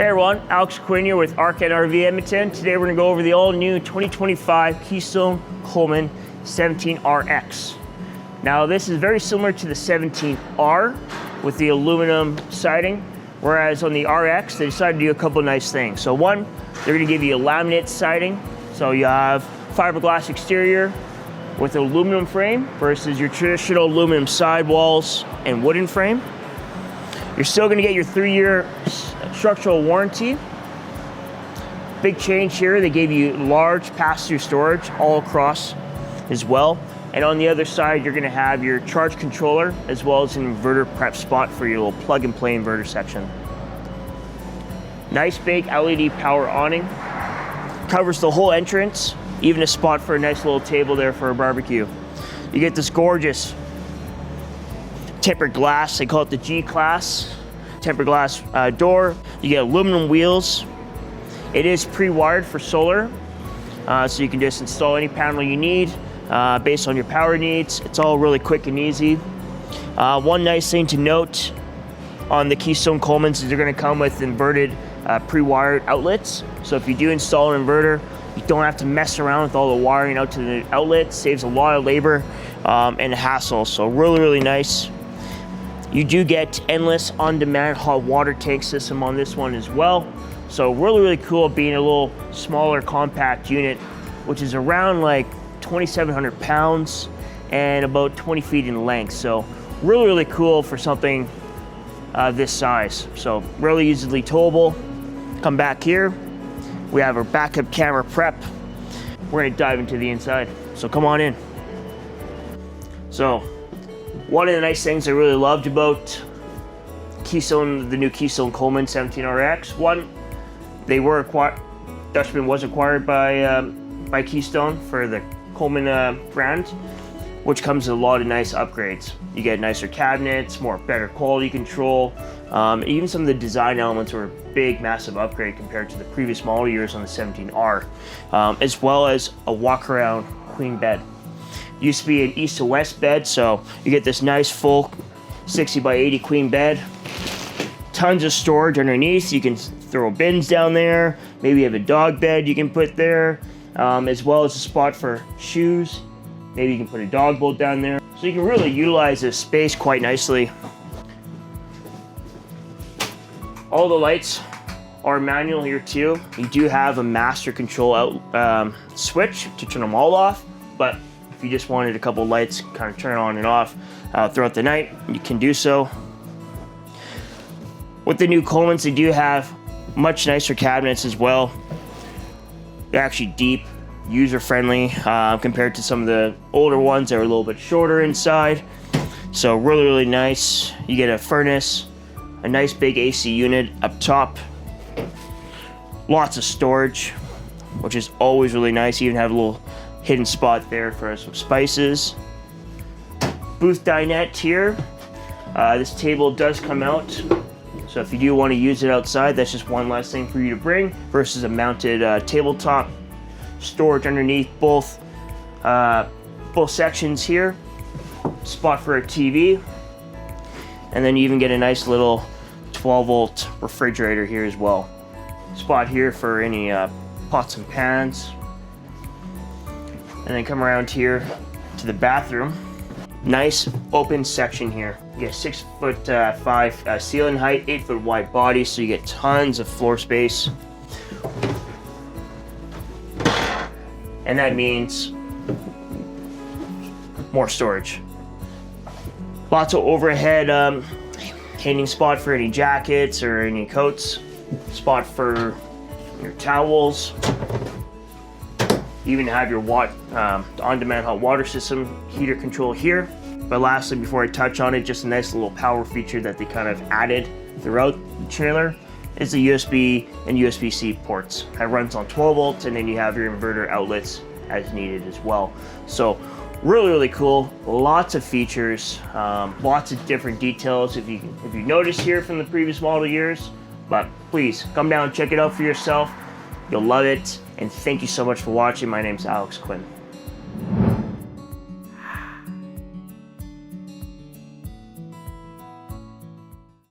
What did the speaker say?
Hey everyone, Alex Quinn here with RVing Edmonton. Today we're going to go over the all-new 2025 Keystone Coleman 17RX. Now this is very similar to the 17R with the aluminum siding, whereas on the RX they decided to do a couple of nice things. So one, they're going to give you a laminate siding, so you have fiberglass exterior with an aluminum frame versus your traditional aluminum sidewalls and wooden frame. You're still going to get your 3-year structural warranty. Big change here, they gave you large pass-through storage all across as well. And on the other side, you're going to have your charge controller as well as an inverter prep spot for your little plug-and-play inverter section. Nice big LED power awning. Covers the whole entrance, even a spot for a nice little table there for a barbecue. You get this gorgeous tempered glass, they call it the G-Class tempered glass door. You get aluminum wheels. It is pre-wired for solar, so you can just install any panel you need based on your power needs. It's all really quick and easy. One nice thing to note on the Keystone Colemans is they're going to come with inverted pre-wired outlets. So if you do install an inverter, you don't have to mess around with all the wiring out to the outlets. Saves a lot of labor and hassle, so really nice. You do get endless on-demand hot water tank system on this one as well. So really cool being a little smaller compact unit, which is around like 2,700 pounds and about 20 feet in length. So really cool for something this size. So really easily towable. Come back here. We have our backup camera prep. We're gonna dive into the inside. So come on in. So one of the nice things I really loved about Keystone, the new Keystone Coleman 17RX, one, they were acquired, Dutchman was acquired by Keystone for the Coleman brand, which comes with a lot of nice upgrades. You get nicer cabinets, better quality control, even some of the design elements were a big, massive upgrade compared to the previous model years on the 17R, as well as a walk-around queen bed. Used to be an east to west bed, so you get this nice full 60 by 80 queen bed. Tons of storage underneath. You can throw bins down there. Maybe you have a dog bed you can put there, as well as a spot for shoes. Maybe you can put a dog bowl down there. So you can really utilize this space quite nicely. All the lights are manual here too. You do have a master control out switch to turn them all off, but if you just wanted a couple lights kind of turn on and off throughout the night, you can do so. With the new Colemans, they do have much nicer cabinets as well. They're actually deep, user-friendly compared to some of the older ones that are a little bit shorter inside. So really nice. You get a furnace, a nice big AC unit up top, lots of storage, which is always really nice. You even have a little hidden spot there for some spices. Booth dinette here. This table does come out, so if you do want to use it outside, that's just one less thing for you to bring versus a mounted tabletop. Storage underneath both sections here. Spot for a TV, and then you even get a nice little 12-volt refrigerator here as well. Spot here for any pots and pans. And then come around here to the bathroom. Nice open section here. You get 6'5" ceiling height, 8-foot wide body, so you get tons of floor space. And that means more storage. Lots of overhead hanging spot for any jackets or any coats. Spot for your towels. You even have your on-demand hot water system heater control here. But lastly, before I touch on it, just a nice little power feature that they kind of added throughout the trailer is the USB and USB-C ports. It runs on 12 volts, and then you have your inverter outlets as needed as well. So really cool. Lots of features, lots of different details if you noticed here from the previous model years. But please come down and check it out for yourself. You'll love it. And thank you so much for watching. My name's Alex Quinn.